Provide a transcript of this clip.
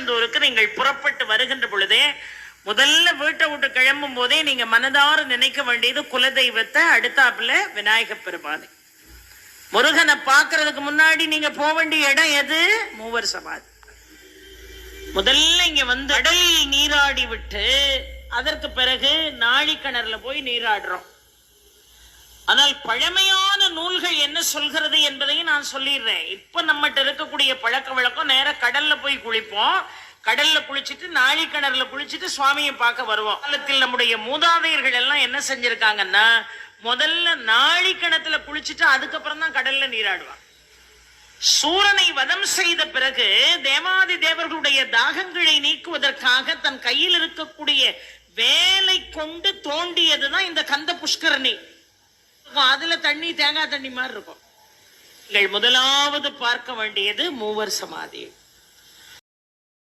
திருச்செந்தூருக்கு நீங்கள் புறப்பட்டு வருகின்ற பொழுதே முதல்ல வீட்டை விட்டு கிளம்பும் போதே நீங்க மனதார நினைக்க வேண்டியது குலதெய்வத்தை, அடுத்தாப்புல விநாயக பெருமானை. முருகனை பார்க்கறதுக்கு முன்னாடி நீங்க போக வேண்டிய இடம் எது? மூவர் சமாதி. முதல்ல இங்க வந்து கடலில் நீராடி விட்டு அதற்கு பிறகு நாழிக்கிணறுல போய் நீராடுறோம். ஆனால் பழமையான நூல்கள் என்ன சொல்கிறது என்பதையும் நான் சொல்லிடுறேன். இப்ப நம்மகிட்ட இருக்கக்கூடிய பழக்க வழக்கம் நேர கடல்ல போய் குளிப்போம். கடல்ல குளிச்சுட்டு நாழிக்கிணறுல குளிச்சுட்டு சுவாமியை பார்க்க வருவோம். காலத்தில் நம்முடைய மூதாதையர்கள் எல்லாம் என்ன செஞ்சிருக்காங்கன்னா, முதல்ல நாழிக்கிணத்துல குளிச்சுட்டு அதுக்கப்புறம் தான் கடல்ல நீராடுவாங்க. சூரனை வதம் செய்த பிறகு தேவாதி தேவர்களுடைய தாகங்களை நீக்குவதற்காக தன் கையில் இருக்கக்கூடிய வேலை கொண்டு தோண்டியதுதான் இந்த கந்த புஷ்கரணி. அதுல தண்ணி தேங்காய் தண்ணி மாதிரி இருக்கும். நீங்கள் முதலாவது பார்க்க வேண்டியது மூவர் சமாதி.